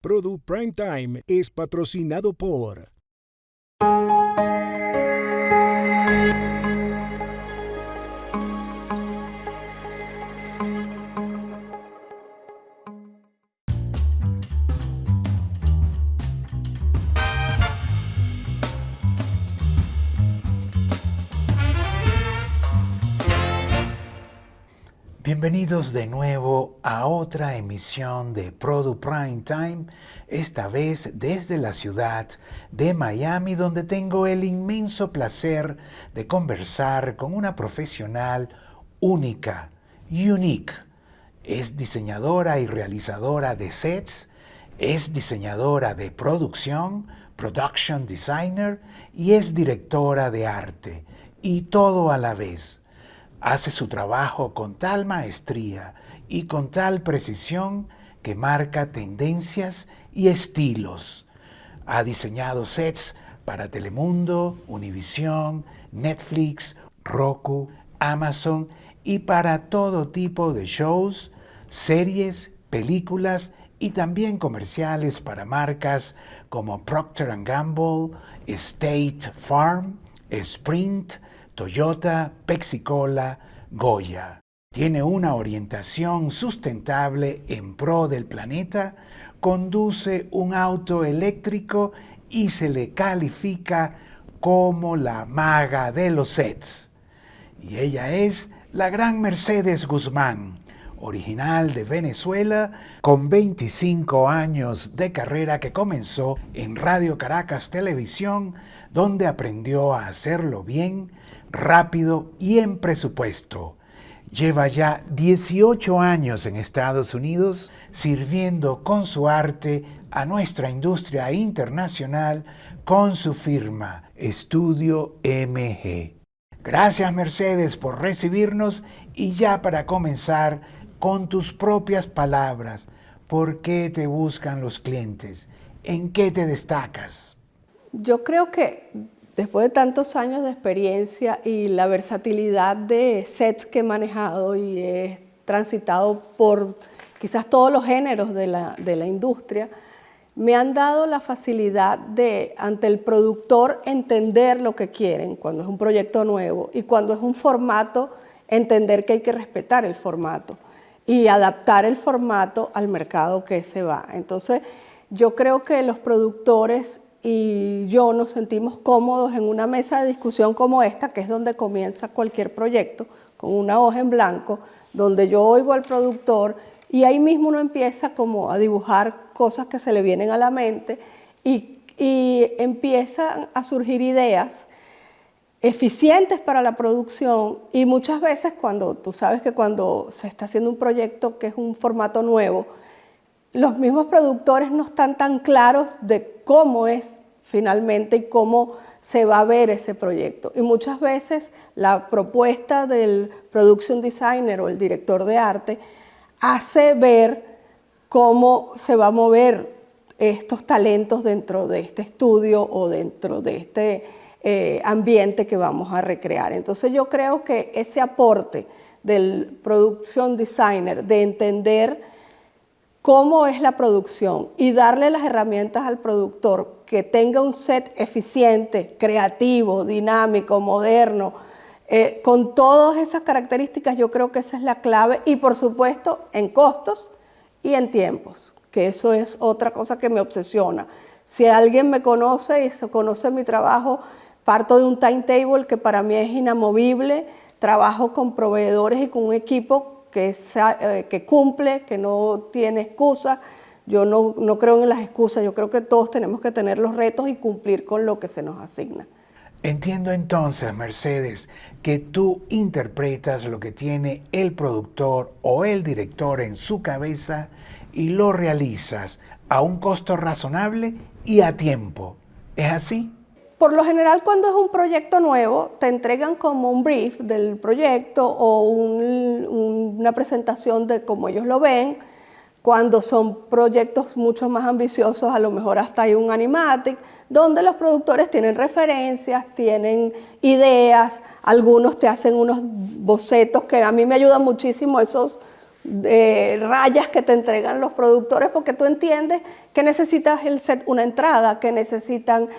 Product Prime Time es patrocinado por Bienvenidos de nuevo a otra emisión de Product Prime Time, esta vez desde la ciudad de Miami, donde tengo el inmenso placer de conversar con una profesional única, unique. Es diseñadora y realizadora de sets, es diseñadora de producción, production designer, y es directora de arte, y todo a la vez. Hace su trabajo con tal maestría y con tal precisión que marca tendencias y estilos. Ha diseñado sets para Telemundo, Univision, Netflix, Roku, Amazon y para todo tipo de shows, series, películas y también comerciales para marcas como Procter & Gamble, State Farm, Sprint, Toyota, Pepsi-Cola, Goya. Tiene una orientación sustentable en pro del planeta, conduce un auto eléctrico y se le califica como la maga de los sets. Y ella es la gran Mercedes Guzmán, original de Venezuela, con 25 años de carrera que comenzó en Radio Caracas Televisión, donde aprendió a hacerlo bien, rápido y en presupuesto. Lleva ya 18 años en Estados Unidos sirviendo con su arte a nuestra industria internacional con su firma Estudio MG. Gracias, Mercedes, por recibirnos, y ya para comenzar, con tus propias palabras, ¿por qué te buscan los clientes? ¿En qué te destacas? Yo creo que después de tantos años de experiencia y la versatilidad de sets que he manejado y he transitado por quizás todos los géneros de la industria, me han dado la facilidad de, ante el productor, entender lo que quieren cuando es un proyecto nuevo, y cuando es un formato, entender que hay que respetar el formato y adaptar el formato al mercado que se va. Entonces, yo creo que los productores y yo nos sentimos cómodos en una mesa de discusión como esta, que es donde comienza cualquier proyecto, con una hoja en blanco, donde yo oigo al productor y ahí mismo uno empieza como a dibujar cosas que se le vienen a la mente y empiezan a surgir ideas eficientes para la producción. Y muchas veces tú sabes que cuando se está haciendo un proyecto que es un formato nuevo, los mismos productores no están tan claros de cómo es finalmente y cómo se va a ver ese proyecto. Y muchas veces la propuesta del production designer o el director de arte hace ver cómo se va a mover estos talentos dentro de este estudio o dentro de este ambiente que vamos a recrear. Entonces yo creo que ese aporte del production designer de entender cómo es la producción y darle las herramientas al productor que tenga un set eficiente, creativo, dinámico, moderno, con todas esas características, yo creo que esa es la clave, y por supuesto en costos y en tiempos, que eso es otra cosa que me obsesiona. Si alguien me conoce y se conoce mi trabajo, parto de un timetable que para mí es inamovible, trabajo con proveedores y con un equipo que cumple, que no tiene excusas. Yo no creo en las excusas, yo creo que todos tenemos que tener los retos y cumplir con lo que se nos asigna. Entiendo entonces, Mercedes, que tú interpretas lo que tiene el productor o el director en su cabeza y lo realizas a un costo razonable y a tiempo. ¿Es así? Por lo general, cuando es un proyecto nuevo, te entregan como un brief del proyecto o una presentación de cómo ellos lo ven. Cuando son proyectos mucho más ambiciosos, a lo mejor hasta hay un animatic, donde los productores tienen referencias, tienen ideas, algunos te hacen unos bocetos que a mí me ayudan muchísimo esos rayas que te entregan los productores, porque tú entiendes que necesitas el set una entrada, que necesitan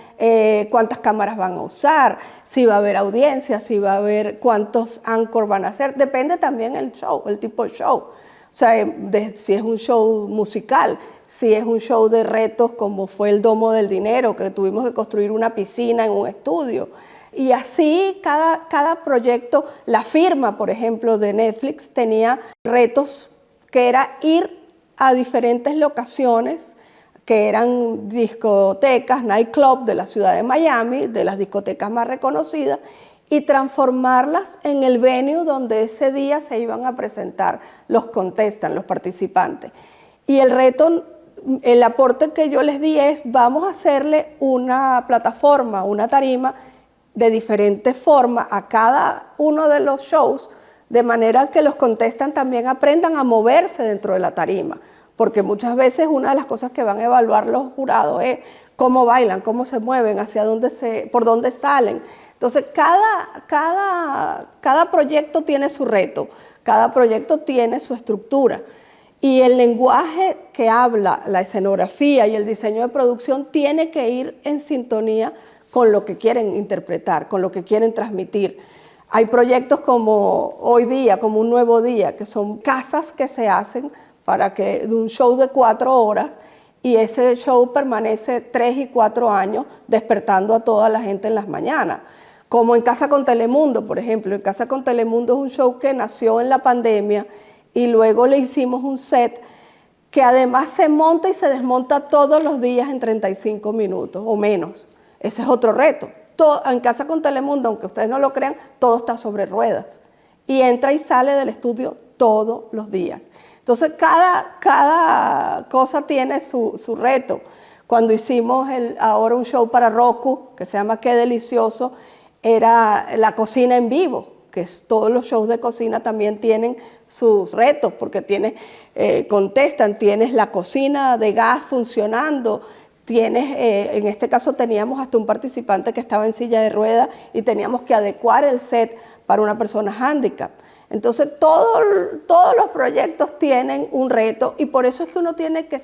cuántas cámaras van a usar, si va a haber audiencia, si va a haber cuántos anchor van a hacer. Depende también el show, el tipo de show. O sea, si es un show musical, si es un show de retos como fue el Domo del Dinero, que tuvimos que construir una piscina en un estudio. Y así cada proyecto, la firma, por ejemplo, de Netflix, tenía retos que era ir a diferentes locaciones, que eran discotecas, nightclub de la ciudad de Miami, de las discotecas más reconocidas, y transformarlas en el venue donde ese día se iban a presentar los contestants, los participantes. Y el reto, el aporte que yo les di es, vamos a hacerle una plataforma, una tarima, de diferentes formas a cada uno de los shows, de manera que los contestan también aprendan a moverse dentro de la tarima, porque muchas veces una de las cosas que van a evaluar los jurados es cómo bailan, cómo se mueven, por dónde salen. Entonces cada proyecto tiene su reto, cada proyecto tiene su estructura, y el lenguaje que habla la escenografía y el diseño de producción tiene que ir en sintonía con lo que quieren interpretar, con lo que quieren transmitir. Hay proyectos como Hoy Día, como Un Nuevo Día, que son casas que se hacen de un show de 4 horas, y ese show permanece 3 y 4 años despertando a toda la gente en las mañanas. Como en Casa con Telemundo, por ejemplo. En Casa con Telemundo es un show que nació en la pandemia y luego le hicimos un set que además se monta y se desmonta todos los días en 35 minutos o menos. Ese es otro reto. En Casa con Telemundo, aunque ustedes no lo crean, todo está sobre ruedas. Y entra y sale del estudio todos los días. Entonces, cada cosa tiene su reto. Cuando hicimos ahora un show para Roku, que se llama Qué Delicioso, era la cocina en vivo, que todos los shows de cocina también tienen sus retos, porque contestan, tienes la cocina de gas funcionando, en este caso teníamos hasta un participante que estaba en silla de ruedas y teníamos que adecuar el set para una persona handicap. Entonces todos los proyectos tienen un reto, y por eso es que uno tiene que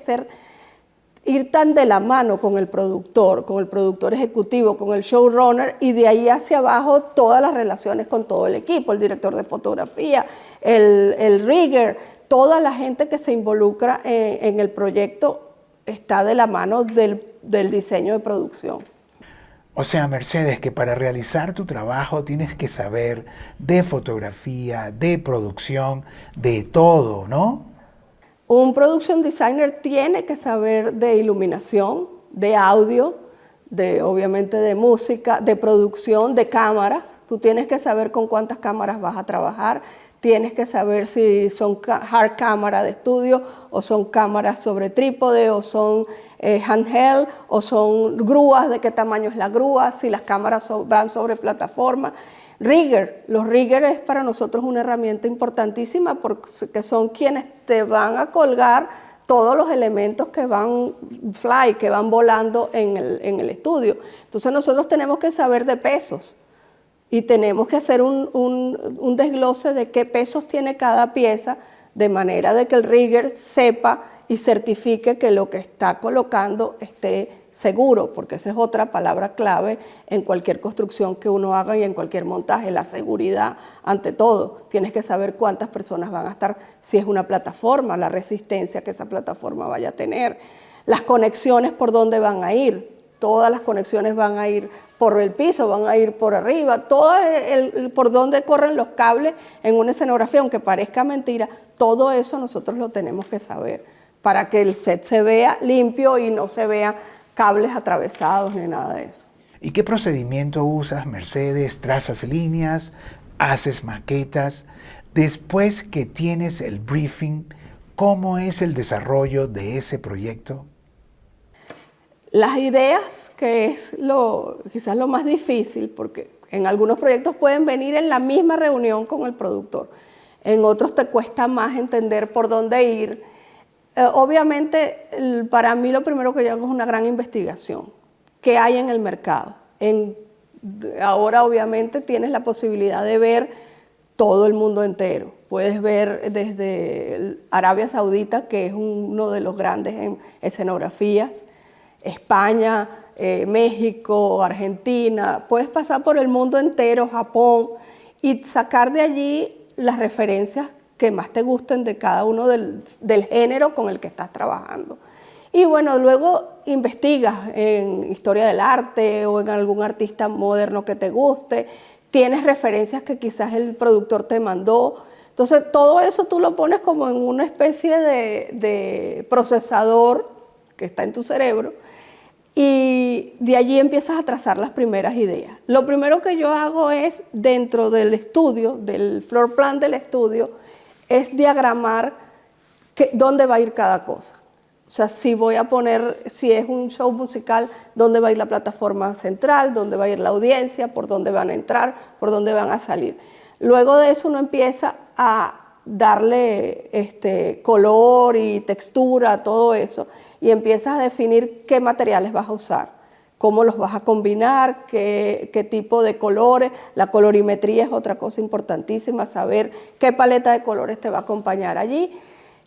ir tan de la mano con el productor ejecutivo, con el showrunner, y de ahí hacia abajo todas las relaciones con todo el equipo, el director de fotografía, el rigger, toda la gente que se involucra en el proyecto está de la mano del diseño de producción. O sea, Mercedes, que para realizar tu trabajo tienes que saber de fotografía, de producción, de todo, ¿no? Un production designer tiene que saber de iluminación, de audio, obviamente de música, de producción, de cámaras. Tú tienes que saber con cuántas cámaras vas a trabajar. Tienes que saber si son hard cámara de estudio o son cámaras sobre trípode o son handheld o son grúas, de qué tamaño es la grúa, si las cámaras van sobre plataforma. Rigger, los riggers es para nosotros una herramienta importantísima porque son quienes te van a colgar todos los elementos que van que van volando en el estudio. Entonces nosotros tenemos que saber de pesos. Y tenemos que hacer un desglose de qué pesos tiene cada pieza, de manera de que el rigger sepa y certifique que lo que está colocando esté seguro, porque esa es otra palabra clave en cualquier construcción que uno haga y en cualquier montaje, la seguridad ante todo. Tienes que saber cuántas personas van a estar, si es una plataforma, la resistencia que esa plataforma vaya a tener, las conexiones por dónde van a ir. Todas las conexiones van a ir por el piso, van a ir por arriba, por donde corren los cables en una escenografía, aunque parezca mentira, todo eso nosotros lo tenemos que saber para que el set se vea limpio y no se vean cables atravesados ni nada de eso. ¿Y qué procedimiento usas, Mercedes? ¿Trazas líneas? ¿Haces maquetas? Después que tienes el briefing, ¿cómo es el desarrollo de ese proyecto? Las ideas, que es quizás lo más difícil, porque en algunos proyectos pueden venir en la misma reunión con el productor, en otros te cuesta más entender por dónde ir. Obviamente, para mí lo primero que yo hago es una gran investigación. ¿Qué hay en el mercado? Ahora obviamente tienes la posibilidad de ver todo el mundo entero. Puedes ver desde Arabia Saudita, que es uno de los grandes en escenografías, España, México, Argentina. Puedes pasar por el mundo entero, Japón, y sacar de allí las referencias que más te gusten de cada uno del género con el que estás trabajando. Y bueno, luego investigas en historia del arte o en algún artista moderno que te guste, tienes referencias que quizás el productor te mandó. Entonces, todo eso tú lo pones como en una especie de procesador que está en tu cerebro y de allí empiezas a trazar las primeras ideas. Lo primero que yo hago es, dentro del estudio, del floor plan del estudio, es diagramar dónde va a ir cada cosa. O sea, si voy a poner, si es un show musical, dónde va a ir la plataforma central, dónde va a ir la audiencia, por dónde van a entrar, por dónde van a salir. Luego de eso uno empieza a darle color y textura a todo eso y empiezas a definir qué materiales vas a usar, cómo los vas a combinar, qué tipo de colores. La colorimetría es otra cosa importantísima, saber qué paleta de colores te va a acompañar allí.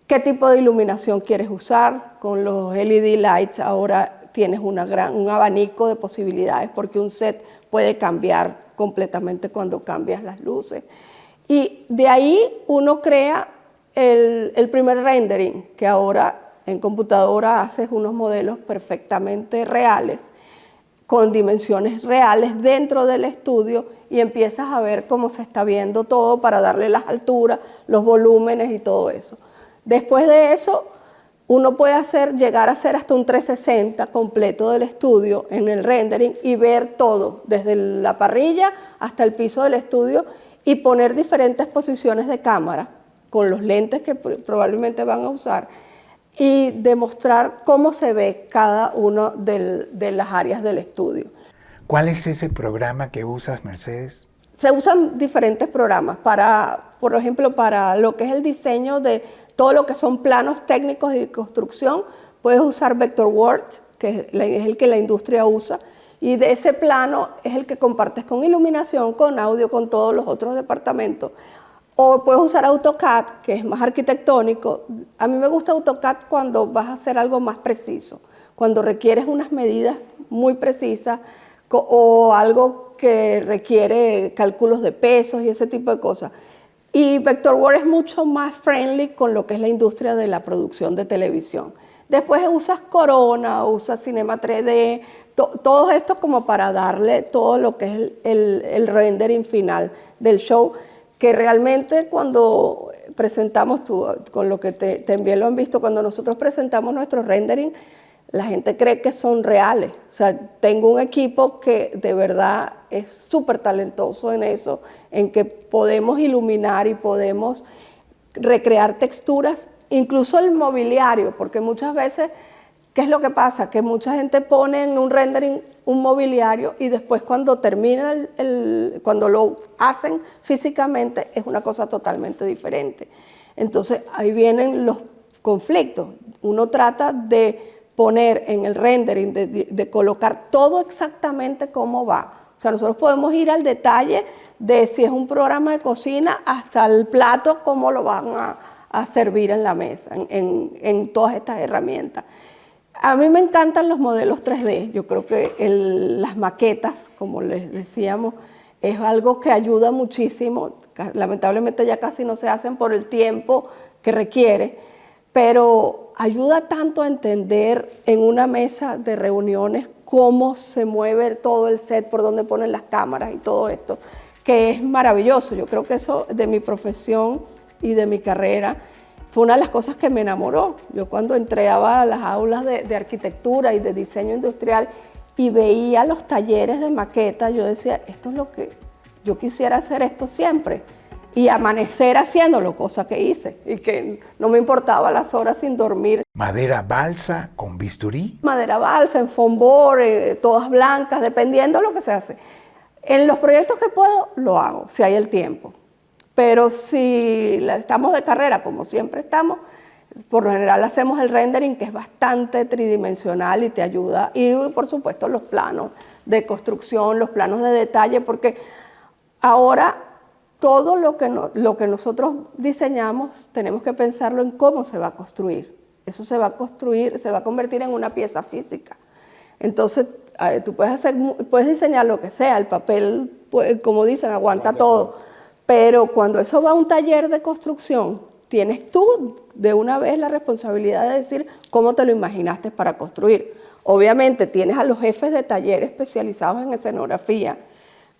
¿Qué tipo de iluminación quieres usar? Con los LED lights ahora tienes un abanico de posibilidades porque un set puede cambiar completamente cuando cambias las luces. Y de ahí uno crea el primer rendering, que ahora en computadora haces unos modelos perfectamente reales, con dimensiones reales dentro del estudio y empiezas a ver cómo se está viendo todo para darle las alturas, los volúmenes y todo eso. Después de eso, uno puede llegar a hacer hasta un 360 completo del estudio en el rendering y ver todo, desde la parrilla hasta el piso del estudio y poner diferentes posiciones de cámara con los lentes que probablemente van a usar y demostrar cómo se ve cada una de las áreas del estudio. ¿Cuál es ese programa que usas, Mercedes? Se usan diferentes programas por ejemplo, para lo que es el diseño de todo lo que son planos técnicos y de construcción, puedes usar Vectorworks, que es el que la industria usa, y de ese plano es el que compartes con iluminación, con audio, con todos los otros departamentos. O puedes usar AutoCAD, que es más arquitectónico. A mí me gusta AutoCAD cuando vas a hacer algo más preciso, cuando requieres unas medidas muy precisas o algo que requiere cálculos de pesos y ese tipo de cosas. Y Vectorworks es mucho más friendly con lo que es la industria de la producción de televisión. Después usas Corona, usas Cinema 3D, todos estos como para darle todo lo que es el rendering final del show, que realmente cuando presentamos, con lo que también lo han visto, cuando nosotros presentamos nuestros rendering, la gente cree que son reales. O sea, tengo un equipo que de verdad es súper talentoso en eso, en que podemos iluminar y podemos recrear texturas, incluso el mobiliario, porque muchas veces, ¿qué es lo que pasa? Que mucha gente pone en un rendering un mobiliario y después cuando termina, cuando lo hacen físicamente, es una cosa totalmente diferente. Entonces, ahí vienen los conflictos. Uno trata de poner en el rendering, de colocar todo exactamente cómo va. O sea, nosotros podemos ir al detalle de si es un programa de cocina hasta el plato, cómo lo van a servir en la mesa, en todas estas herramientas. A mí me encantan los modelos 3D. Yo creo que las maquetas, como les decíamos, es algo que ayuda muchísimo. Lamentablemente ya casi no se hacen por el tiempo que requiere, pero ayuda tanto a entender en una mesa de reuniones cómo se mueve todo el set, por dónde ponen las cámaras y todo esto, que es maravilloso. Yo creo que eso de mi profesión y de mi carrera fue una de las cosas que me enamoró. Yo cuando entraba a las aulas de arquitectura y de diseño industrial y veía los talleres de maqueta, yo decía, esto es lo que yo quisiera hacer esto siempre. Y amanecer haciéndolo, cosa que hice, y que no me importaba las horas sin dormir. ¿Madera balsa con bisturí? Madera balsa, en foam board, todas blancas, dependiendo de lo que se hace. En los proyectos que puedo, lo hago, si hay el tiempo. Pero si estamos de carrera, como siempre estamos, por lo general hacemos el rendering, que es bastante tridimensional y te ayuda. Y por supuesto los planos de construcción, los planos de detalle, porque ahora todo lo que nosotros diseñamos tenemos que pensarlo en cómo se va a construir. Eso se va a construir, se va a convertir en una pieza física. Entonces, tú puedes diseñar lo que sea, el papel, como dicen, aguanta todo. Pero cuando eso va a un taller de construcción, tienes tú de una vez la responsabilidad de decir cómo te lo imaginaste para construir. Obviamente tienes a los jefes de taller especializados en escenografía,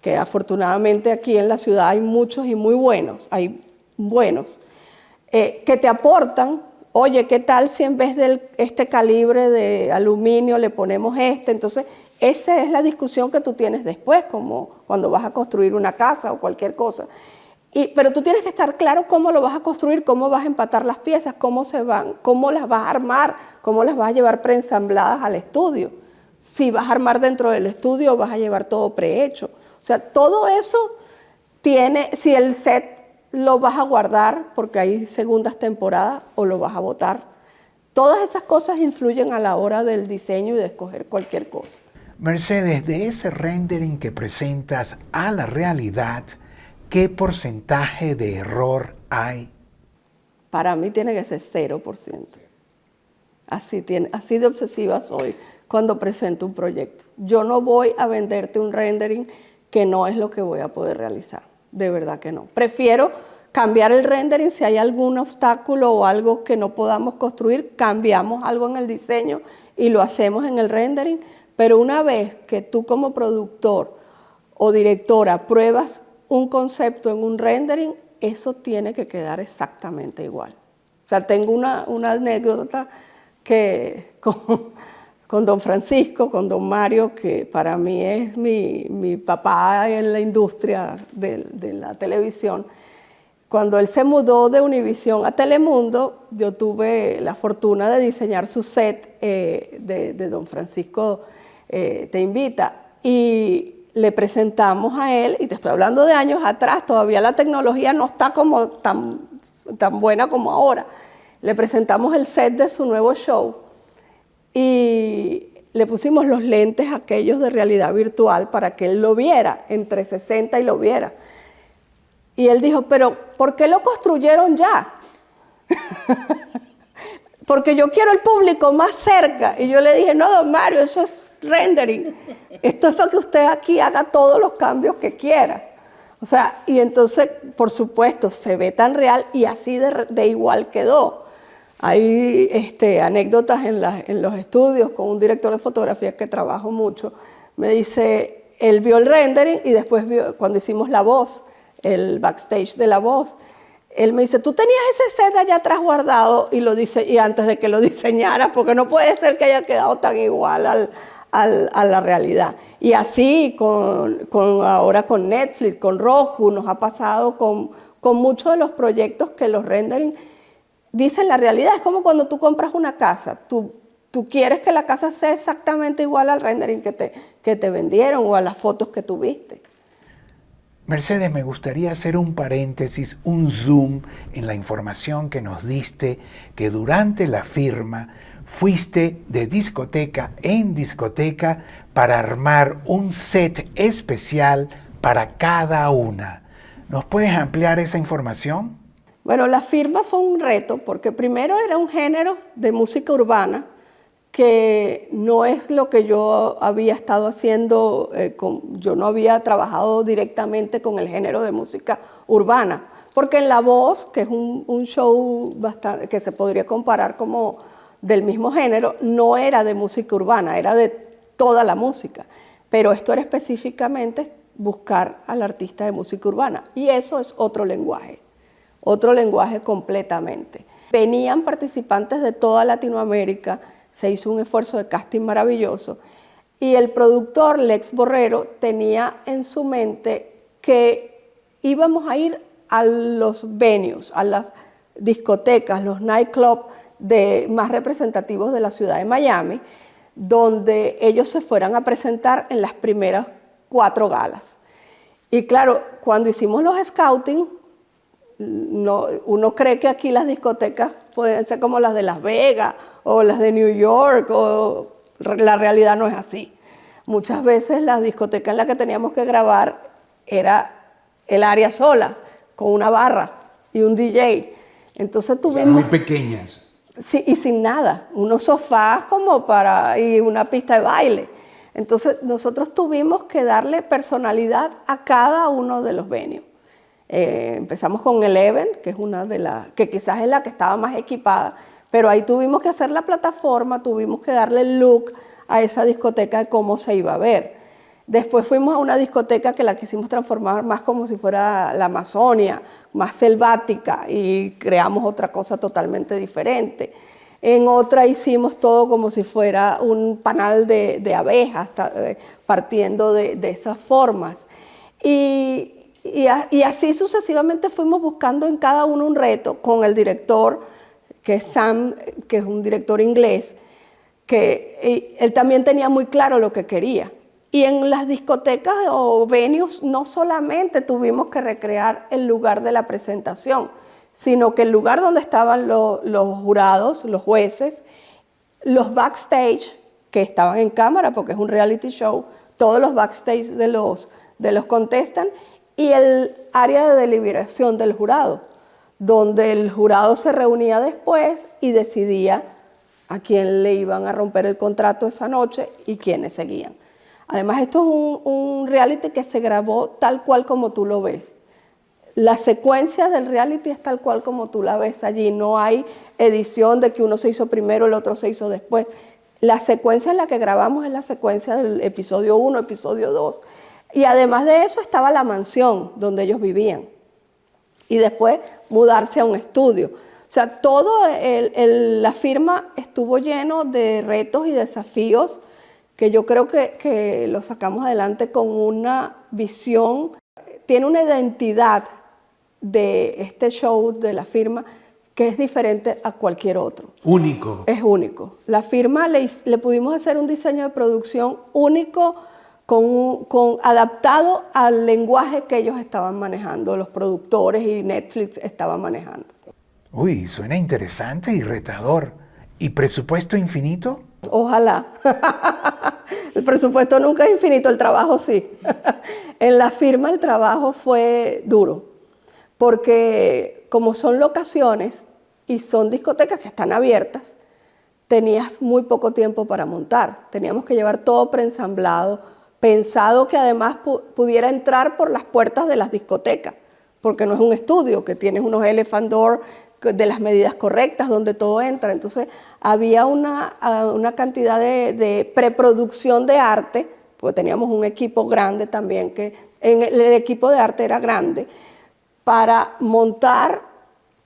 que afortunadamente aquí en la ciudad hay muchos y muy buenos, que te aportan. Oye, ¿qué tal si en vez de este calibre de aluminio le ponemos este? Entonces, esa es la discusión que tú tienes después, como cuando vas a construir una casa o cualquier cosa. Pero tú tienes que estar claro cómo lo vas a construir, cómo vas a empatar las piezas, cómo las vas a armar, cómo las vas a llevar preensambladas al estudio. Si vas a armar dentro del estudio, vas a llevar todo prehecho. O sea, todo eso si el set lo vas a guardar porque hay segundas temporadas o lo vas a botar. Todas esas cosas influyen a la hora del diseño y de escoger cualquier cosa. Mercedes, de ese rendering que presentas a la realidad, ¿qué porcentaje de error hay? Para mí tiene que ser 0%. Así de obsesiva soy cuando presento un proyecto. Yo no voy a venderte un rendering que no es lo que voy a poder realizar. De verdad que no. Prefiero cambiar el rendering si hay algún obstáculo o algo que no podamos construir, cambiamos algo en el diseño y lo hacemos en el rendering, pero una vez que tú como productor o directora pruebas un concepto en un rendering, eso tiene que quedar exactamente igual. O sea, tengo una anécdota que con don Francisco, con don Mario, que para mí es mi papá en la industria de la televisión. Cuando él se mudó de Univisión a Telemundo, yo tuve la fortuna de diseñar su set de don Francisco Te Invita. Y le presentamos a él, y te estoy hablando de años atrás, todavía la tecnología no está como tan buena como ahora. Le presentamos el set de su nuevo show y le pusimos los lentes aquellos de realidad virtual para que él lo viera en 360 y lo viera. Y él dijo, pero ¿por qué lo construyeron ya? Porque yo quiero el público más cerca. Y yo le dije, no, don Mario, eso es rendering. Esto es para que usted aquí haga todos los cambios que quiera. O sea, y entonces, por supuesto, se ve tan real y así de igual quedó. Hay anécdotas en los estudios con un director de fotografía que trabajo mucho. Me dice, él vio el rendering y después vio, cuando hicimos la voz, el backstage de la voz, él me dice, tú tenías ese set allá atrás guardado y antes de que lo diseñara, porque no puede ser que haya quedado tan igual a la realidad. Y así ahora con Netflix, con Roku, nos ha pasado con muchos de los proyectos que los rendering dicen la realidad. Es como cuando tú compras una casa, tú quieres que la casa sea exactamente igual al rendering que te vendieron o a las fotos que tú viste. Mercedes, me gustaría hacer un paréntesis, un zoom en la información que nos diste, que durante la firma fuiste de discoteca en discoteca para armar un set especial para cada una. ¿Nos puedes ampliar esa información? Bueno, la firma fue un reto porque primero era un género de música urbana que no es lo que yo había estado haciendo, yo no había trabajado directamente con el género de música urbana, porque en La Voz, que es un show que se podría comparar como del mismo género, no era de música urbana, era de toda la música, pero esto era específicamente buscar al artista de música urbana, y eso es otro lenguaje completamente. Venían participantes de toda Latinoamérica, se hizo un esfuerzo de casting maravilloso y el productor Lex Borrero tenía en su mente que íbamos a ir a los venues, a las discotecas, los nightclubs más representativos de la ciudad de Miami, donde ellos se fueran a presentar en las primeras 4 galas. Y claro, cuando hicimos los scouting, uno cree que aquí las discotecas pueden ser como las de Las Vegas o las de New York, la realidad no es así. Muchas veces la discoteca en la que teníamos que grabar era el área sola, con una barra y un DJ. Entonces tuvimos... Muy pequeñas. Sí, y sin nada, unos sofás y una pista de baile. Entonces nosotros tuvimos que darle personalidad a cada uno de los venues. Empezamos con Eleven, que es una de las, que quizás es la que estaba más equipada, pero ahí tuvimos que hacer la plataforma, tuvimos que darle el look a esa discoteca de cómo se iba a ver. Después fuimos a una discoteca que la quisimos transformar más como si fuera la Amazonia, más selvática, y creamos otra cosa totalmente diferente. En otra hicimos todo como si fuera un panal de abejas, partiendo de esas formas. Y así sucesivamente fuimos buscando en cada uno un reto con el director, que es Sam, que es un director inglés, que él también tenía muy claro lo que quería. Y en las discotecas o venues no solamente tuvimos que recrear el lugar de la presentación, sino que el lugar donde estaban los jurados, los jueces, los backstage, que estaban en cámara porque es un reality show, todos los backstage de los contestants, y el área de deliberación del jurado, donde el jurado se reunía después y decidía a quién le iban a romper el contrato esa noche y quiénes seguían. Además, esto es un reality que se grabó tal cual como tú lo ves. La secuencia del reality es tal cual como tú la ves allí. No hay edición de que uno se hizo primero, el otro se hizo después. La secuencia en la que grabamos es la secuencia del episodio 1, episodio 2. Y además de eso estaba la mansión donde ellos vivían. Y después mudarse a un estudio. O sea, todo la firma estuvo lleno de retos y desafíos que yo creo que lo sacamos adelante con una visión. Tiene una identidad de este show de la firma que es diferente a cualquier otro. Único. Es único. La firma le pudimos hacer un diseño de producción único, adaptado al lenguaje que ellos estaban manejando, los productores y Netflix estaban manejando. Uy, suena interesante y retador. ¿Y presupuesto infinito? Ojalá. El presupuesto nunca es infinito, el trabajo sí. En la firma el trabajo fue duro, porque como son locaciones y son discotecas que están abiertas, tenías muy poco tiempo para montar. Teníamos que llevar todo preensamblado, pensado que además pudiera entrar por las puertas de las discotecas, porque no es un estudio, que tienes unos elephant door de las medidas correctas donde todo entra. Entonces había una cantidad de preproducción de arte, porque teníamos un equipo grande también, que el equipo de arte era grande, para montar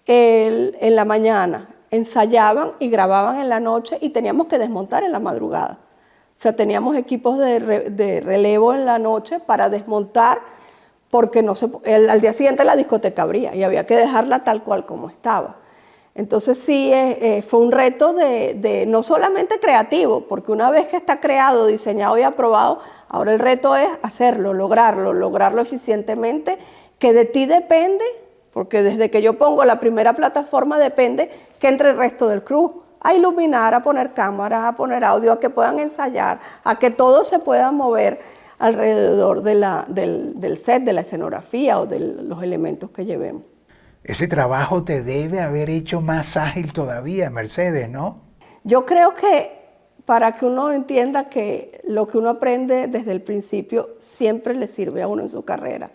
en la mañana. Ensayaban y grababan en la noche y teníamos que desmontar en la madrugada. O sea, teníamos equipos de relevo en la noche para desmontar, porque al día siguiente la discoteca abría y había que dejarla tal cual como estaba. Entonces sí, fue un reto no solamente creativo, porque una vez que está creado, diseñado y aprobado, ahora el reto es hacerlo, lograrlo eficientemente, que de ti depende, porque desde que yo pongo la primera plataforma depende que entre el resto del crew a iluminar, a poner cámaras, a poner audio, a que puedan ensayar, a que todo se pueda mover alrededor del set, de la escenografía o de los elementos que llevemos. Ese trabajo te debe haber hecho más ágil todavía, Mercedes, ¿no? Yo creo que para que uno entienda que lo que uno aprende desde el principio siempre le sirve a uno en su carrera.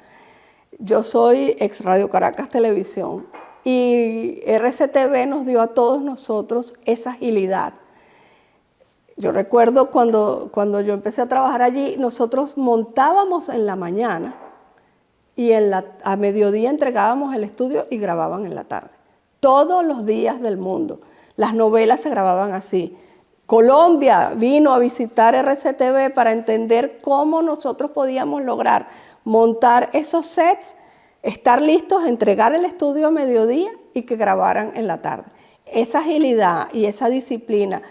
Yo soy ex Radio Caracas Televisión y RCTV nos dio a todos nosotros esa agilidad. Yo recuerdo cuando yo empecé a trabajar allí, nosotros montábamos en la mañana y a mediodía entregábamos el estudio y grababan en la tarde. Todos los días del mundo. Las novelas se grababan así. Colombia vino a visitar RCTV para entender cómo nosotros podíamos lograr montar esos sets, estar listos, entregar el estudio a mediodía y que grabaran en la tarde. Esa agilidad y esa disciplina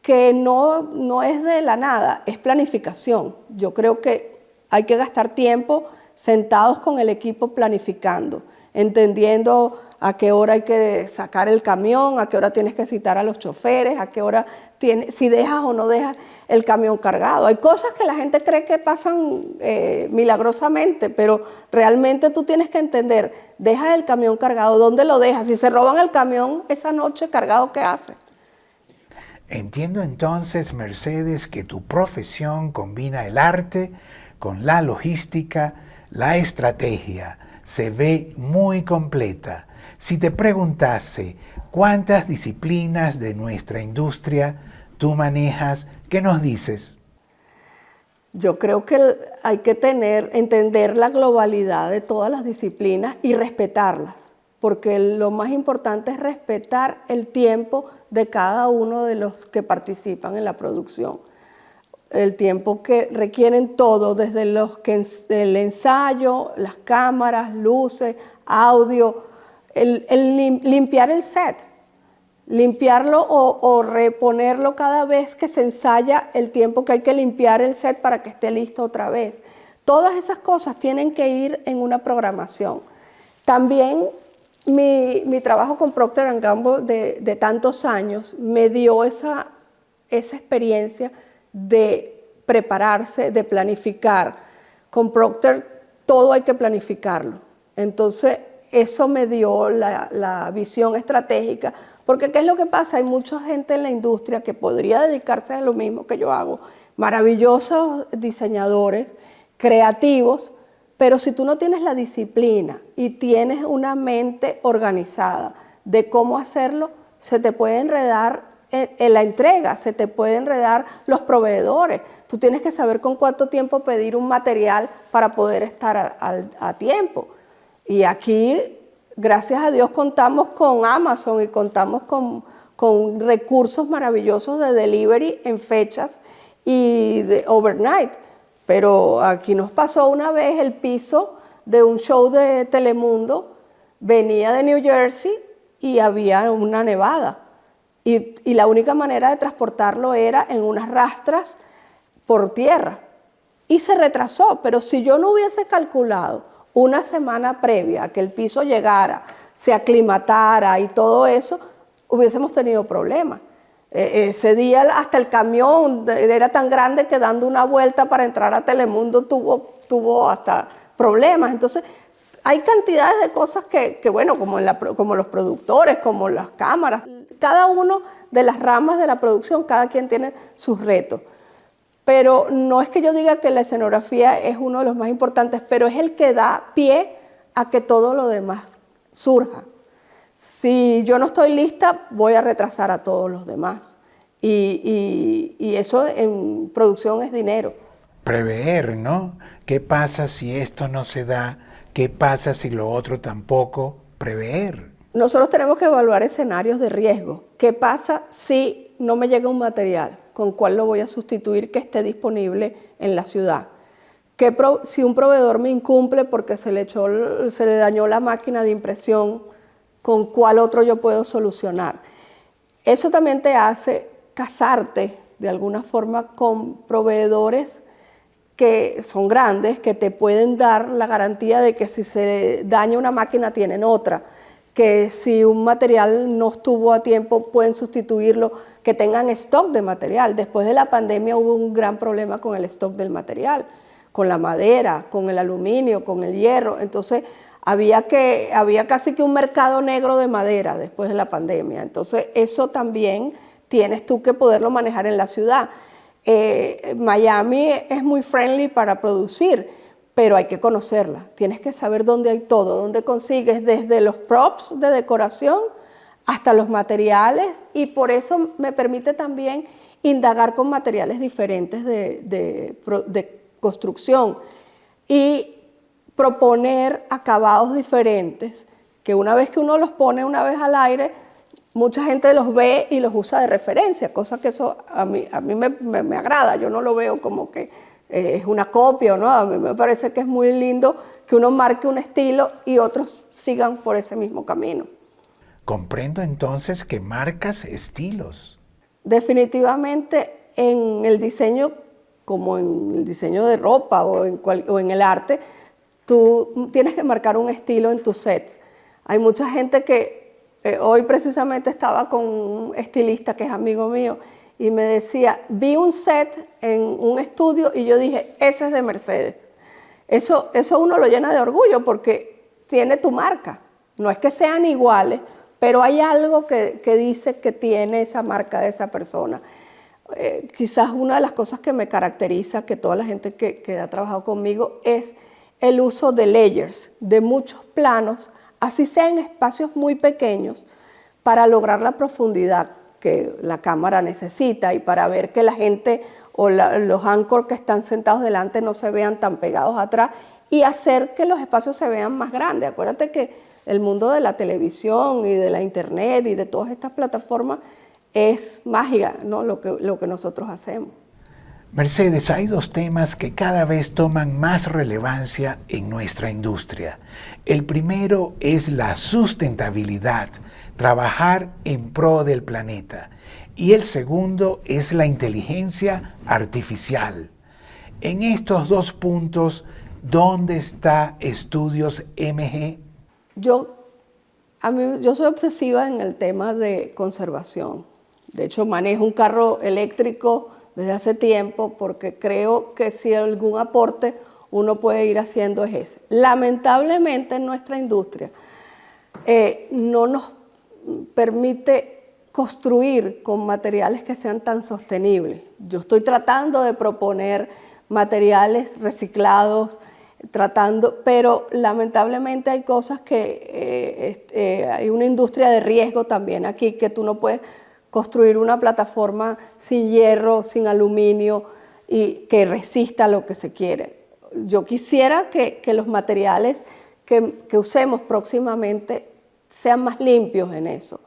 que no es de la nada, es planificación. Yo creo que hay que gastar tiempo sentados con el equipo planificando. entendiendo a qué hora hay que sacar el camión, a qué hora tienes que citar a los choferes, a qué hora si dejas o no dejas el camión cargado. Hay cosas que la gente cree que pasan milagrosamente, pero realmente tú tienes que entender, dejas el camión cargado, ¿dónde lo dejas? Si se roban el camión esa noche cargado, ¿qué haces? Entiendo entonces, Mercedes, que tu profesión combina el arte con la logística, la estrategia. Se ve muy completa. Si te preguntase cuántas disciplinas de nuestra industria tú manejas, ¿qué nos dices? Yo creo que hay que entender la globalidad de todas las disciplinas y respetarlas, porque lo más importante es respetar el tiempo de cada uno de los que participan en la producción. El tiempo que requieren todo, desde el ensayo, las cámaras, luces, audio, limpiar el set, limpiarlo o reponerlo cada vez que se ensaya, el tiempo que hay que limpiar el set para que esté listo otra vez. Todas esas cosas tienen que ir en una programación. También mi trabajo con Procter & Gamble de tantos años me dio esa experiencia de prepararse, de planificar. Con Procter todo hay que planificarlo. Entonces, eso me dio la visión estratégica, porque ¿qué es lo que pasa? Hay mucha gente en la industria que podría dedicarse a lo mismo que yo hago, maravillosos diseñadores, creativos, pero si tú no tienes la disciplina y tienes una mente organizada de cómo hacerlo, se te puede enredar en la entrega, se te puede enredar los proveedores. Tú tienes que saber con cuánto tiempo pedir un material para poder estar a tiempo. Y aquí, gracias a Dios, contamos con Amazon y contamos con recursos maravillosos de delivery en fechas y de overnight. Pero aquí nos pasó una vez el piso de un show de Telemundo, venía de New Jersey y había una nevada. Y la única manera de transportarlo era en unas rastras por tierra. Y se retrasó, pero si yo no hubiese calculado una semana previa a que el piso llegara, se aclimatara y todo eso, hubiésemos tenido problemas. Ese día hasta el camión era tan grande que dando una vuelta para entrar a Telemundo tuvo hasta problemas. Entonces, hay cantidades de cosas que bueno, como los productores, como las cámaras, cada uno de las ramas de la producción, cada quien tiene sus retos. Pero no es que yo diga que la escenografía es uno de los más importantes, pero es el que da pie a que todo lo demás surja. Si yo no estoy lista, voy a retrasar a todos los demás. Y eso en producción es dinero. Prever, ¿no? ¿Qué pasa si esto no se da? ¿Qué pasa si lo otro tampoco? Prever. Nosotros tenemos que evaluar escenarios de riesgo. ¿Qué pasa si no me llega un material? ¿Con cuál lo voy a sustituir que esté disponible en la ciudad? Si un proveedor me incumple porque se le dañó la máquina de impresión, ¿con cuál otro yo puedo solucionar? Eso también te hace casarte de alguna forma con proveedores que son grandes, que te pueden dar la garantía de que si se daña una máquina tienen otra, que si un material no estuvo a tiempo pueden sustituirlo, que tengan stock de material. Después de la pandemia hubo un gran problema con el stock del material, con la madera, con el aluminio, con el hierro. Entonces había casi que un mercado negro de madera después de la pandemia. Entonces eso también tienes tú que poderlo manejar en la ciudad. Miami es muy friendly para producir, pero hay que conocerla. Tienes que saber dónde hay todo, dónde consigues desde los props de decoración hasta los materiales, y por eso me permite también indagar con materiales diferentes de construcción y proponer acabados diferentes, que una vez que uno los pone una vez al aire, mucha gente los ve y los usa de referencia, cosa que eso a mí me agrada. Yo no lo veo como que es una copia, ¿no? A mí me parece que es muy lindo que uno marque un estilo y otros sigan por ese mismo camino. Comprendo entonces que marcas estilos. Definitivamente en el diseño, como en el diseño de ropa o en el arte, tú tienes que marcar un estilo en tus sets. Hay mucha gente que hoy precisamente estaba con un estilista que es amigo mío y me decía, vi un set en un estudio y yo dije, ese es de Mercedes. Eso uno lo llena de orgullo porque tiene tu marca. No es que sean iguales, pero hay algo que dice que tiene esa marca de esa persona. Quizás una de las cosas que me caracteriza, que toda la gente que ha trabajado conmigo, es el uso de layers, de muchos planos, así sea en espacios muy pequeños, para lograr la profundidad que la cámara necesita y para ver que la gente o los anchors que están sentados delante no se vean tan pegados atrás y hacer que los espacios se vean más grandes. Acuérdate que el mundo de la televisión y de la internet y de todas estas plataformas es mágica, ¿no? Lo que nosotros hacemos. Mercedes, hay dos temas que cada vez toman más relevancia en nuestra industria. El primero es la sustentabilidad, trabajar en pro del planeta. Y el segundo es la inteligencia artificial. En estos dos puntos, ¿dónde está Estudios MG? Yo soy obsesiva en el tema de conservación. De hecho, manejo un carro eléctrico desde hace tiempo porque creo que si algún aporte uno puede ir haciendo es ese. Lamentablemente en nuestra industria no nos permite construir con materiales que sean tan sostenibles. Yo estoy tratando de proponer materiales reciclados, pero lamentablemente hay cosas que hay una industria de riesgo también aquí, que tú no puedes construir una plataforma sin hierro, sin aluminio y que resista lo que se quiere. Yo quisiera que los materiales que usemos próximamente sean más limpios en eso.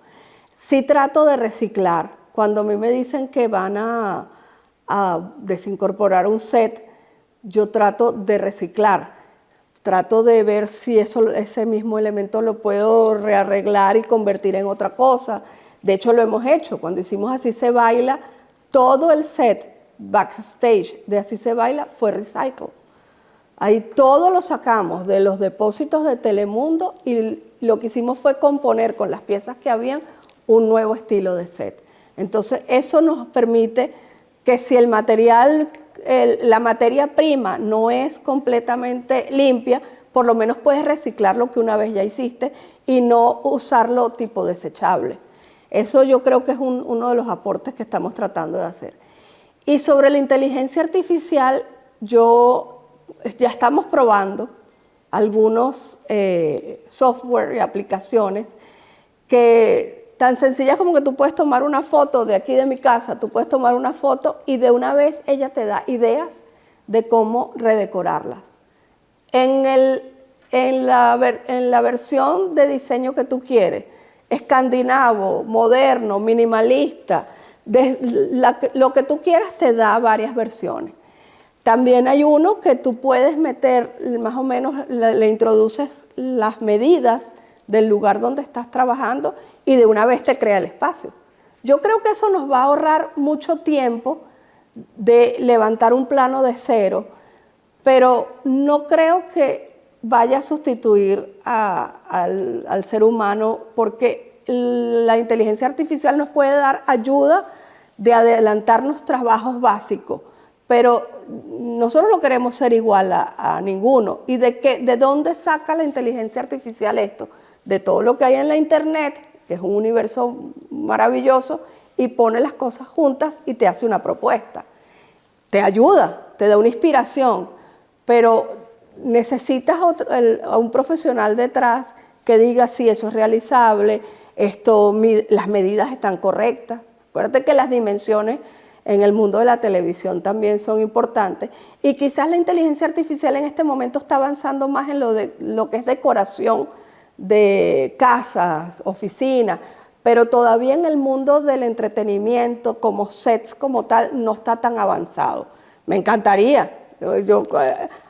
Sí trato de reciclar. Cuando a mí me dicen que van a desincorporar un set, yo trato de reciclar. Trato de ver si ese mismo elemento lo puedo rearreglar y convertir en otra cosa. De hecho, lo hemos hecho. Cuando hicimos Así se baila, todo el set backstage de Así se baila fue recycle. Ahí todo lo sacamos de los depósitos de Telemundo y lo que hicimos fue componer con las piezas que habían un nuevo estilo de set. Entonces, eso nos permite que si el material, la materia prima no es completamente limpia, por lo menos puedes reciclar lo que una vez ya hiciste y no usarlo tipo desechable. Eso yo creo que es uno de los aportes que estamos tratando de hacer. Y sobre la inteligencia artificial, ya estamos probando algunos software y aplicaciones que tan sencillas como que tú puedes tomar una foto de aquí de mi casa, tú puedes tomar una foto y de una vez ella te da ideas de cómo redecorarlas. En la versión de diseño que tú quieres, escandinavo, moderno, minimalista, lo que tú quieras te da varias versiones. También hay uno que tú puedes meter, más o menos le introduces las medidas del lugar donde estás trabajando y de una vez te crea el espacio. Yo creo que eso nos va a ahorrar mucho tiempo de levantar un plano de cero, pero no creo que vaya a sustituir al ser humano porque la inteligencia artificial nos puede dar ayuda de adelantarnos trabajos básicos, pero nosotros no queremos ser igual a ninguno. ¿Y de dónde saca la inteligencia artificial esto? De todo lo que hay en la internet, que es un universo maravilloso, y pone las cosas juntas y te hace una propuesta. Te ayuda, te da una inspiración, pero necesitas a un profesional detrás que diga si eso es realizable, las medidas están correctas. Acuérdate que las dimensiones en el mundo de la televisión también son importantes y quizás la inteligencia artificial en este momento está avanzando más en lo que es decoración de casas, oficinas, pero todavía en el mundo del entretenimiento como sets como tal no está tan avanzado. Me encantaría.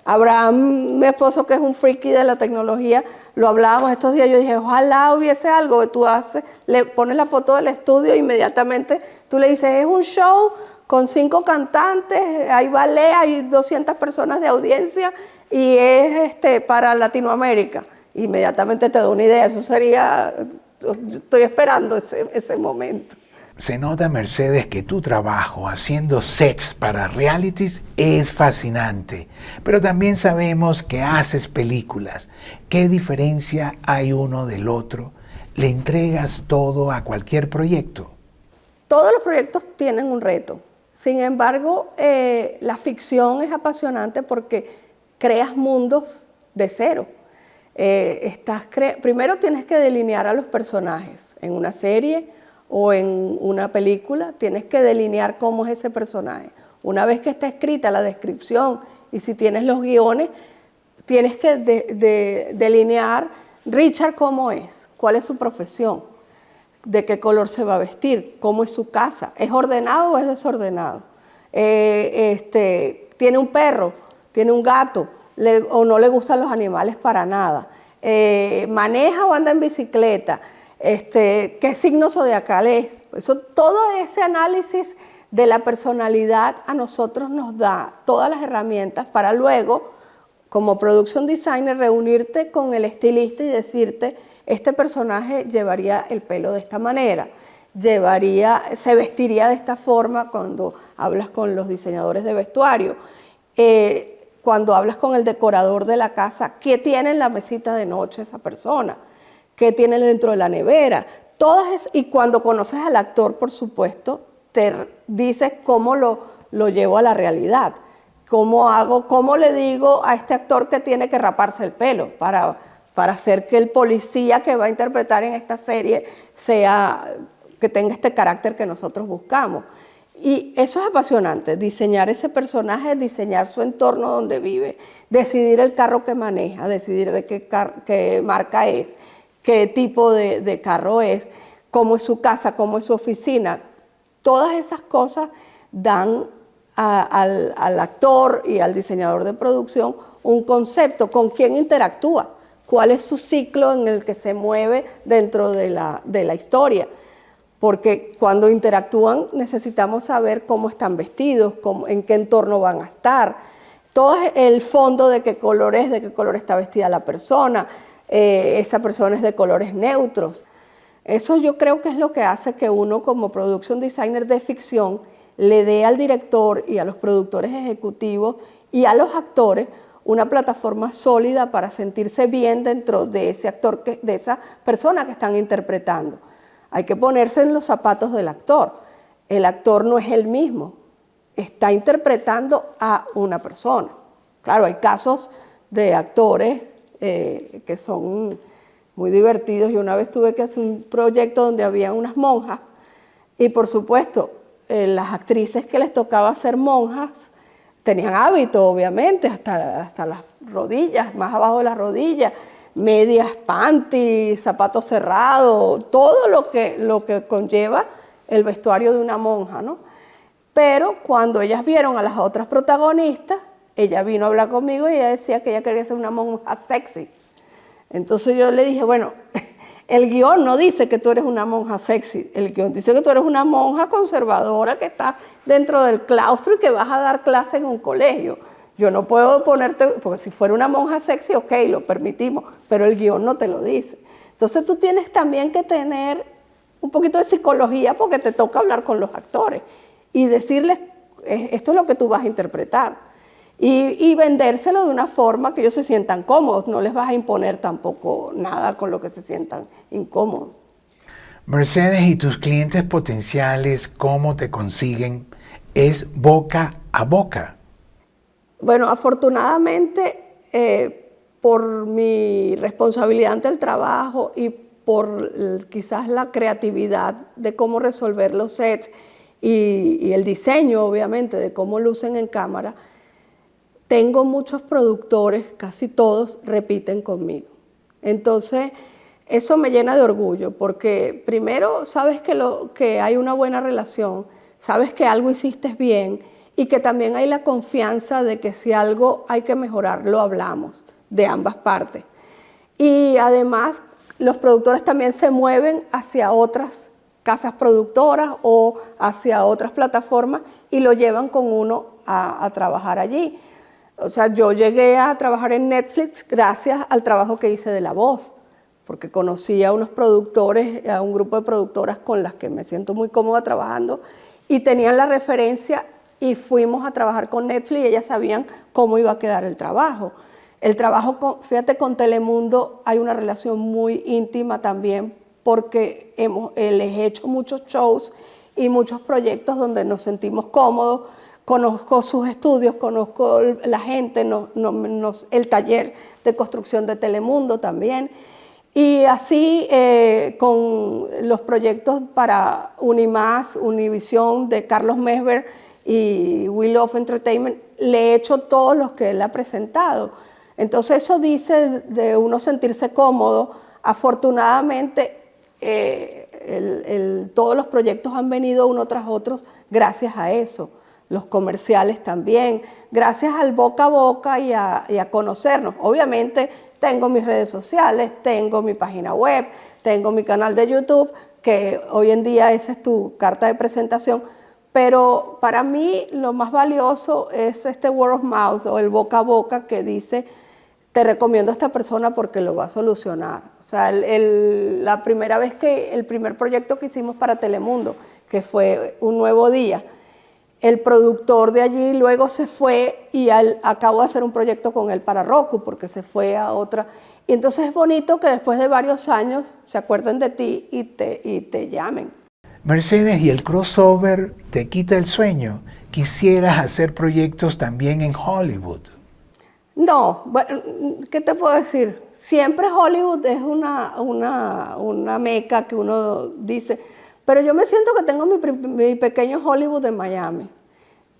Abraham, mi esposo, que es un friki de la tecnología, lo hablábamos estos días, yo dije, ojalá hubiese algo que tú haces, le pones la foto del estudio e inmediatamente tú le dices, es un show con 5 cantantes, hay ballet, hay 200 personas de audiencia y es para Latinoamérica. Inmediatamente te da una idea. Eso sería, yo estoy esperando ese momento. Se nota, Mercedes, que tu trabajo haciendo sets para realities es fascinante, pero también sabemos que haces películas. ¿Qué diferencia hay uno del otro? ¿Le entregas todo a cualquier proyecto? Todos los proyectos tienen un reto. Sin embargo, la ficción es apasionante porque creas mundos de cero. Primero tienes que delinear a los personajes en una serie o en una película, tienes que delinear cómo es ese personaje. Una vez que está escrita la descripción y si tienes los guiones, tienes que delinear Richard cómo es, cuál es su profesión, de qué color se va a vestir, cómo es su casa, ¿es ordenado o es desordenado? ¿Tiene un perro? ¿Tiene un gato? ¿O no le gustan los animales para nada? ¿Maneja o anda en bicicleta? ¿Qué signo zodiacal es? Todo ese análisis de la personalidad a nosotros nos da todas las herramientas para luego, como production designer, reunirte con el estilista y decirte, este personaje llevaría el pelo de esta manera, se vestiría de esta forma cuando hablas con los diseñadores de vestuario, cuando hablas con el decorador de la casa, ¿qué tiene en la mesita de noche esa persona? ¿Qué tiene dentro de la nevera? Y cuando conoces al actor, por supuesto, te dices cómo lo llevo a la realidad. ¿Cómo le digo a este actor que tiene que raparse el pelo para hacer que el policía que va a interpretar en esta serie que tenga este carácter que nosotros buscamos? Y eso es apasionante, diseñar ese personaje, diseñar su entorno donde vive, decidir el carro que maneja, decidir de qué marca es, qué tipo de carro es, cómo es su casa, cómo es su oficina. Todas esas cosas dan al actor y al diseñador de producción un concepto, con quién interactúa, cuál es su ciclo en el que se mueve dentro de la historia. Porque cuando interactúan necesitamos saber cómo están vestidos, en qué entorno van a estar, todo el fondo de qué color está vestida la persona, esa persona es de colores neutros. Eso yo creo que es lo que hace que uno como production designer de ficción le dé al director y a los productores ejecutivos y a los actores una plataforma sólida para sentirse bien dentro de ese actor, de esa persona que están interpretando. Hay que ponerse en los zapatos del actor. El actor no es el mismo, está interpretando a una persona. Claro, hay casos de actores que son muy divertidos. Yo una vez tuve que hacer un proyecto donde había unas monjas y por supuesto las actrices que les tocaba ser monjas tenían hábito, obviamente, hasta las rodillas, más abajo de las rodillas, medias, panties, zapatos cerrados, todo lo que conlleva el vestuario de una monja, ¿no? Pero cuando ellas vieron a las otras protagonistas, ella vino a hablar conmigo y ella decía que ella quería ser una monja sexy. Entonces yo le dije, bueno, el guión no dice que tú eres una monja sexy, el guión dice que tú eres una monja conservadora que está dentro del claustro y que vas a dar clase en un colegio. Yo no puedo ponerte, porque si fuera una monja sexy, ok, lo permitimos, pero el guión no te lo dice. Entonces tú tienes también que tener un poquito de psicología porque te toca hablar con los actores y decirles, esto es lo que tú vas a interpretar. Y vendérselo de una forma que ellos se sientan cómodos. No les vas a imponer tampoco nada con lo que se sientan incómodos. Mercedes, ¿y tus clientes potenciales cómo te consiguen? ¿Es boca a boca? Bueno, afortunadamente, por mi responsabilidad ante el trabajo y por quizás la creatividad de cómo resolver los sets y el diseño, obviamente, de cómo lucen en cámara, tengo muchos productores, casi todos repiten conmigo. Entonces, eso me llena de orgullo, porque primero sabes que hay una buena relación, sabes que algo hiciste bien y que también hay la confianza de que si algo hay que mejorar, lo hablamos de ambas partes. Y además, los productores también se mueven hacia otras casas productoras o hacia otras plataformas y lo llevan con uno a trabajar allí. O sea, yo llegué a trabajar en Netflix gracias al trabajo que hice de La Voz, porque conocí a unos productores, a un grupo de productoras con las que me siento muy cómoda trabajando y tenían la referencia y fuimos a trabajar con Netflix y ellas sabían cómo iba a quedar el trabajo. El trabajo, fíjate, con Telemundo hay una relación muy íntima también porque les he hecho muchos shows y muchos proyectos donde nos sentimos cómodos. Conozco sus estudios, conozco la gente, el taller de construcción de Telemundo también. Y así con los proyectos para Unimás, Univisión de Carlos Mesver y We Love Entertainment, le he hecho todos los que él ha presentado. Entonces eso dice de uno sentirse cómodo. Afortunadamente todos los proyectos han venido uno tras otro gracias a eso. Los comerciales también, gracias al boca a boca y a conocernos. Obviamente tengo mis redes sociales, tengo mi página web, tengo mi canal de YouTube, que hoy en día esa es tu carta de presentación, pero para mí lo más valioso es este word of mouth o el boca a boca que dice, te recomiendo a esta persona porque lo va a solucionar. O sea, la primera vez el primer proyecto que hicimos para Telemundo, que fue Un Nuevo Día, el productor de allí luego se fue y acabo de hacer un proyecto con él para Roku porque se fue a otra. Y entonces es bonito que después de varios años se acuerden de ti y te llamen. Mercedes, ¿y el crossover te quita el sueño? ¿Quisieras hacer proyectos también en Hollywood? No, bueno, ¿qué te puedo decir? Siempre Hollywood es una meca que uno dice, pero yo me siento que tengo mi pequeño Hollywood en Miami.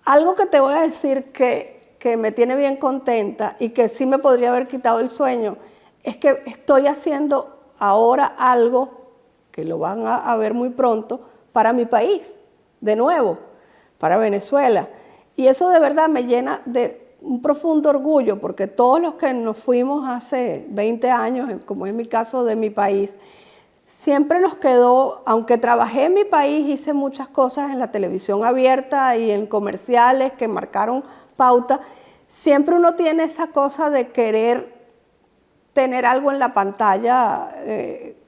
Algo que te voy a decir que me tiene bien contenta y que sí me podría haber quitado el sueño, es que estoy haciendo ahora algo que lo van a ver muy pronto para mi país, de nuevo, para Venezuela. Y eso de verdad me llena de un profundo orgullo, porque todos los que nos fuimos hace 20 años, como es mi caso de mi país, siempre nos quedó, aunque trabajé en mi país, hice muchas cosas en la televisión abierta y en comerciales que marcaron pauta, siempre uno tiene esa cosa de querer tener algo en la pantalla,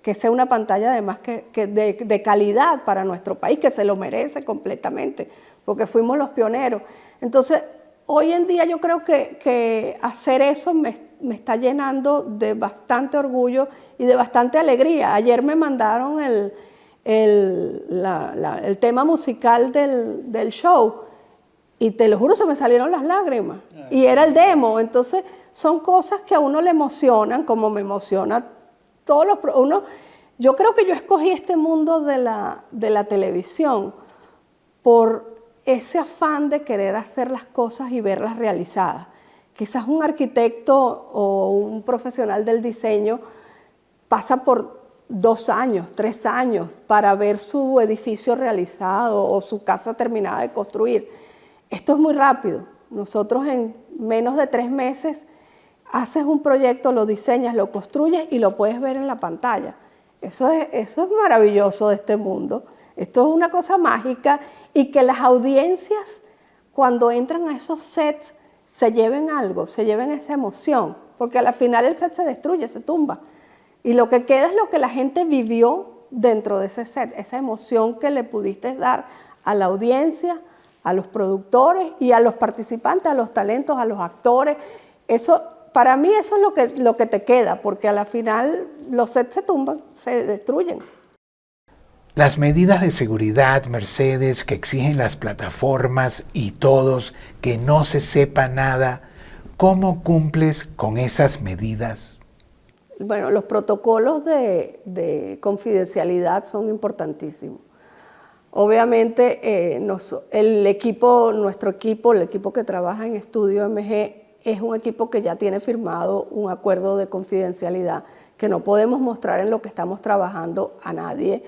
que sea una pantalla además de calidad para nuestro país, que se lo merece completamente, porque fuimos los pioneros. Entonces, hoy en día yo creo que hacer eso me está llenando de bastante orgullo y de bastante alegría. Ayer me mandaron el tema musical del show y te lo juro, se me salieron las lágrimas. Y era el demo. Entonces, son cosas que a uno le emocionan, como me emociona todos los... Yo creo que yo escogí este mundo de la televisión por ese afán de querer hacer las cosas y verlas realizadas. Quizás un arquitecto o un profesional del diseño pasa por 2 años, 3 años para ver su edificio realizado o su casa terminada de construir. Esto es muy rápido. Nosotros en menos de 3 meses haces un proyecto, lo diseñas, lo construyes y lo puedes ver en la pantalla. Eso es maravilloso de este mundo. Esto es una cosa mágica y que las audiencias cuando entran a esos sets se lleven algo, se lleven esa emoción, porque al final el set se destruye, se tumba. Y lo que queda es lo que la gente vivió dentro de ese set, esa emoción que le pudiste dar a la audiencia, a los productores y a los participantes, a los talentos, a los actores. Eso, para mí eso es lo que te queda, porque al final los sets se tumban, se destruyen. Las medidas de seguridad, Mercedes, que exigen las plataformas y todos, que no se sepa nada, ¿cómo cumples con esas medidas? Bueno, los protocolos de confidencialidad son importantísimos. Obviamente, nuestro equipo, el equipo que trabaja en Estudio MG, es un equipo que ya tiene firmado un acuerdo de confidencialidad que no podemos mostrar en lo que estamos trabajando a nadie,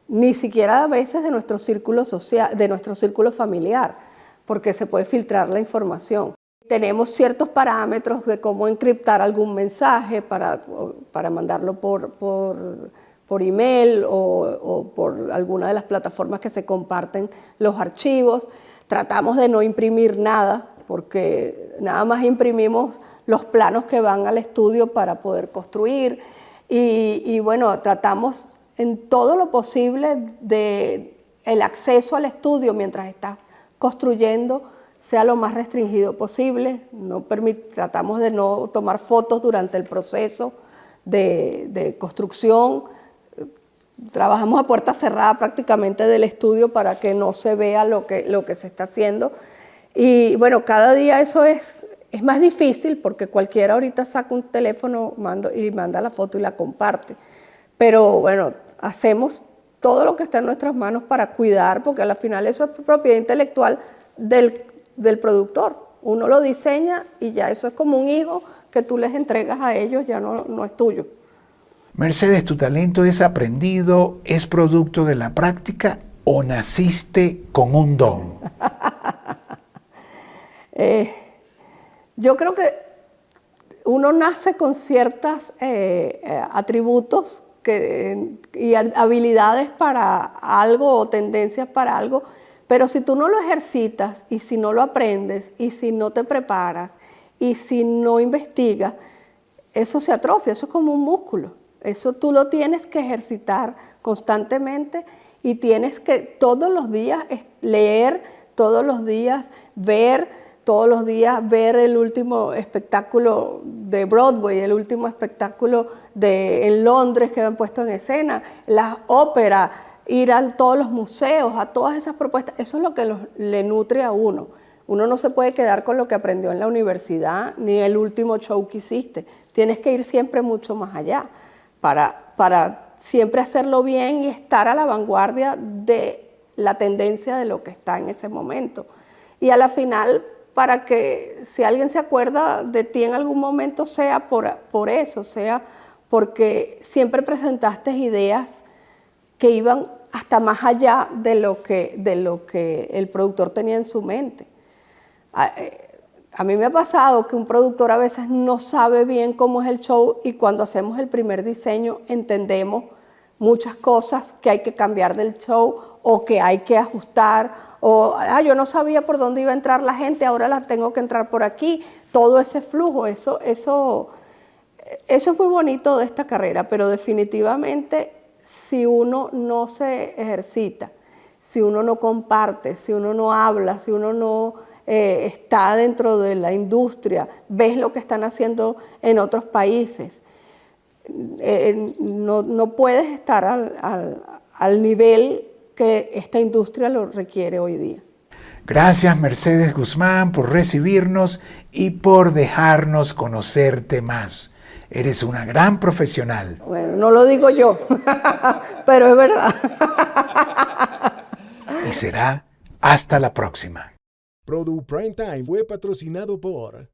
ni siquiera a veces de nuestro círculo social, de nuestro círculo familiar, porque se puede filtrar la información. Tenemos ciertos parámetros de cómo encriptar algún mensaje para mandarlo por email o por alguna de las plataformas que se comparten los archivos. Tratamos de no imprimir nada, porque nada más imprimimos los planos que van al estudio para poder construir y bueno, tratamos en todo lo posible de el acceso al estudio mientras estás construyendo sea lo más restringido posible. Tratamos de no tomar fotos durante el proceso de construcción. Trabajamos a puerta cerrada prácticamente del estudio para que no se vea lo que se está haciendo. Y bueno, cada día eso es más difícil porque cualquiera ahorita saca un teléfono y manda la foto y la comparte. Pero bueno, hacemos todo lo que está en nuestras manos para cuidar, porque al final eso es propiedad intelectual del productor. Uno lo diseña y ya eso es como un hijo que tú les entregas a ellos, ya no es tuyo. Mercedes, ¿tu talento es aprendido, es producto de la práctica o naciste con un don? Yo creo que uno nace con ciertos atributos y habilidades para algo o tendencias para algo, pero si tú no lo ejercitas y si no lo aprendes y si no te preparas y si no investigas, eso se atrofia, eso es como un músculo. Eso tú lo tienes que ejercitar constantemente y tienes que todos los días leer, todos los días ver, todos los días ver el último espectáculo de Broadway, el último espectáculo en Londres que han puesto en escena, las óperas, ir a todos los museos, a todas esas propuestas. Eso es lo que le nutre a uno. Uno no se puede quedar con lo que aprendió en la universidad ni el último show que hiciste. Tienes que ir siempre mucho más allá para siempre hacerlo bien y estar a la vanguardia de la tendencia de lo que está en ese momento. Y a la final, para que si alguien se acuerda de ti en algún momento, sea por eso, sea porque siempre presentaste ideas que iban hasta más allá de lo que el productor tenía en su mente. A mí me ha pasado que un productor a veces no sabe bien cómo es el show y cuando hacemos el primer diseño entendemos muchas cosas que hay que cambiar del show o que hay que ajustar o yo no sabía por dónde iba a entrar la gente, ahora la tengo que entrar por aquí. Todo ese flujo, eso es muy bonito de esta carrera, pero definitivamente si uno no se ejercita, si uno no comparte, si uno no habla, si uno no está dentro de la industria, ves lo que están haciendo en otros países, no puedes estar al nivel que esta industria lo requiere hoy día. Gracias, Mercedes Guzmán, por recibirnos y por dejarnos conocerte más. Eres una gran profesional. Bueno, no lo digo yo, pero es verdad. Y será hasta la próxima. Produ Prime Time fue patrocinado por